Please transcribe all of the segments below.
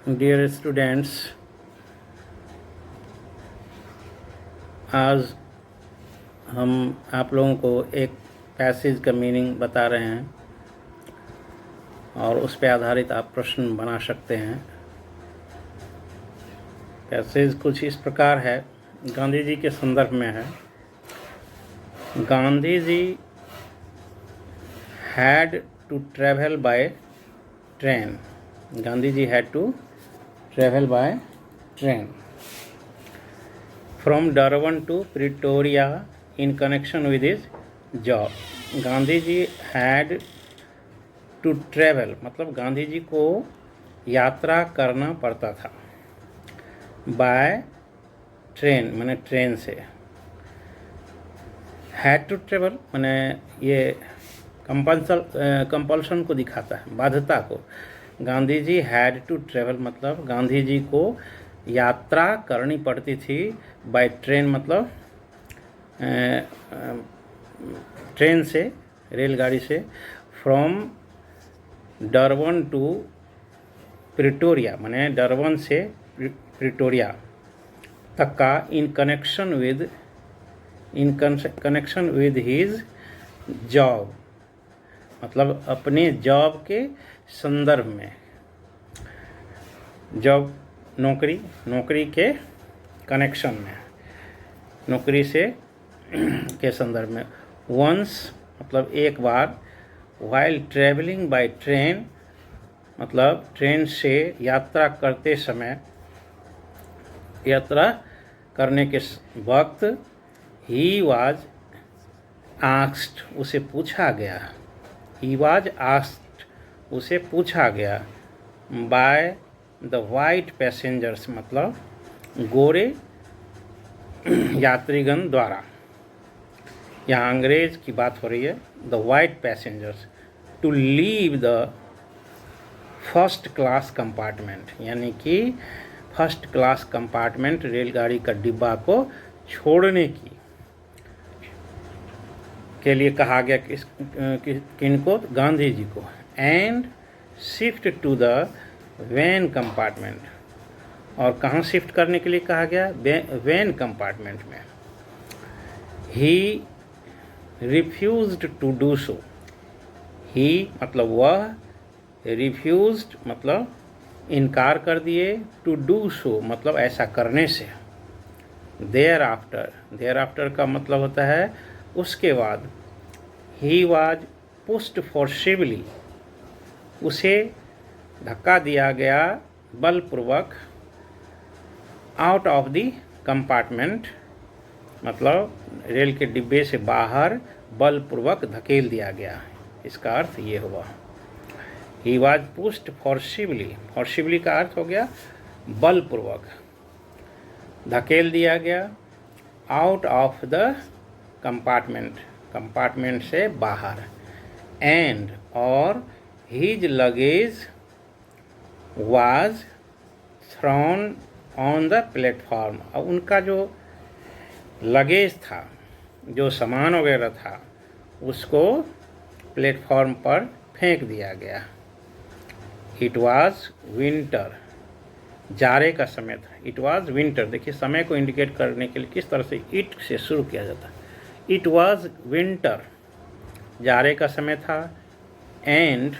Dear students, आज हम आप लोगों को एक पैसेज का मीनिंग बता रहे हैं और उस पर आधारित आप प्रश्न बना सकते हैं। पैसेज कुछ इस प्रकार है, गांधी जी के संदर्भ में है। Gandhi ji had to travel by train. Gandhi ji had to travel by train from Durban to Pretoria in connection with his job. Gandhi ji had to travel मतलब गांधी जी को यात्रा करना पड़ता था। by ट्रेन माने ट्रेन से। had to travel माने ये कंपल्सन को दिखाता है, बाध्यता को। Gandhi ji had to travel मतलब गांधी जी को यात्रा करनी पड़ती थी। बाय ट्रेन मतलब ट्रेन से, रेलगाड़ी से। फ्रॉम डरबन टू प्रिटोरिया माने डरबन से प्रिटोरिया तक का in connection with his job मतलब अपने जॉब के संदर्भ में। जॉब नौकरी के कनेक्शन में, नौकरी से के संदर्भ में। वंस मतलब एक बार, वाइल ट्रेवलिंग बाय ट्रेन मतलब ट्रेन से यात्रा करने के वक्त, ही वाज आस्क्ड उसे पूछा गया, ही वाज आस्क्ड उसे पूछा गया, बाय द वाइट पैसेंजर्स मतलब गोरे यात्रीगण द्वारा। यहाँ अंग्रेज की बात हो रही है। The white passengers to leave the first class compartment यानी कि फर्स्ट क्लास कंपार्टमेंट रेलगाड़ी का डिब्बा को छोड़ने के लिए कहा गया। किनको? गांधी जी को। And shift to the van compartment और कहाँ शिफ्ट करने के लिए कहा गया? वैन कंपार्टमेंट में। ही रिफ्यूज्ड टू डू सो। ही मतलब वह, रिफ्यूज्ड मतलब इनकार कर दिए, टू डू सो मतलब ऐसा करने से। देयर आफ्टर का मतलब होता है उसके बाद। ही वाज पुश्ड फोर्सिबली उसे धक्का दिया गया बलपूर्वक। आउट ऑफ द कंपार्टमेंट मतलब रेल के डिब्बे से बाहर बलपूर्वक धकेल दिया गया। इसका अर्थ ये हुआ, ही वाज पुश्ड फोर्सिबली का अर्थ हो गया बलपूर्वक धकेल दिया गया। आउट ऑफ द कंपार्टमेंट से बाहर। एंड और his luggage was thrown on the platform. अब उनका जो लगेज था, जो सामान वगैरह था, उसको प्लेटफॉर्म पर फेंक दिया गया। इट वाज विंटर, जाड़े का समय था। इट वाज विंटर, देखिए समय को इंडिकेट करने के लिए किस तरह से इट से शुरू किया जाता है। इट वाज विंटर, जाड़े का समय था। एंड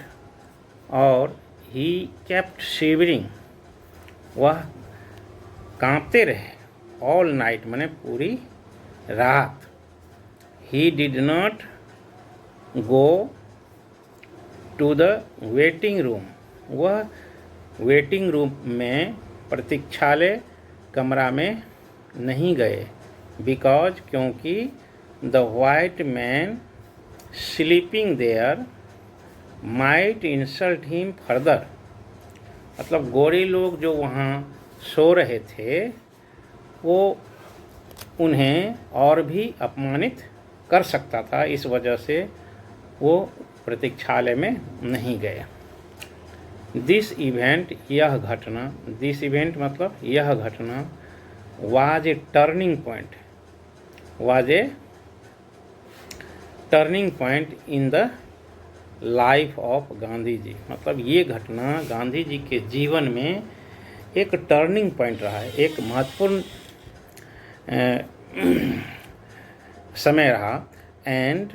और ही केप्ट शिवरिंग, वह कांपते रहे। ऑल नाइट माने पूरी रात। He did not go to the waiting room, वह वेटिंग रूम में, प्रतीक्षालय कमरा में नहीं गए। बिकॉज क्योंकि the white man sleeping there might insult him further मतलब गोरे लोग जो वहाँ सो रहे थे वो उन्हें और भी अपमानित कर सकता था, इस वजह से वो प्रतीक्षालय में नहीं गए। दिस इवेंट यह घटना, दिस इवेंट मतलब यह घटना, was a turning point in the life of Gandhi ji मतलब ये घटना गांधी जी के जीवन में एक टर्निंग पॉइंट रहा है, एक महत्वपूर्ण समय रहा। एंड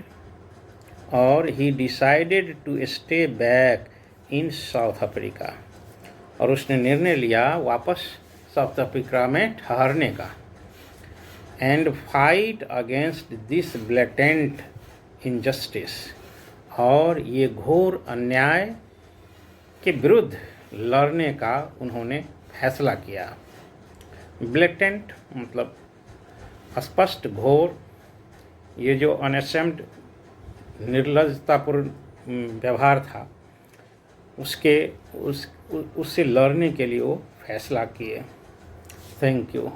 और he decided to stay back in South Africa, और उसने निर्णय लिया वापस साउथ अफ्रीका में ठहरने का। And fight against this blatant injustice, और ये घोर अन्याय के विरुद्ध लड़ने का उन्होंने फैसला किया। ब्लेटेंट मतलब स्पष्ट, घोर, ये जो अनअसेम्ड निर्लजतापूर्ण व्यवहार था उससे लड़ने के लिए वो फैसला किए। Thank you.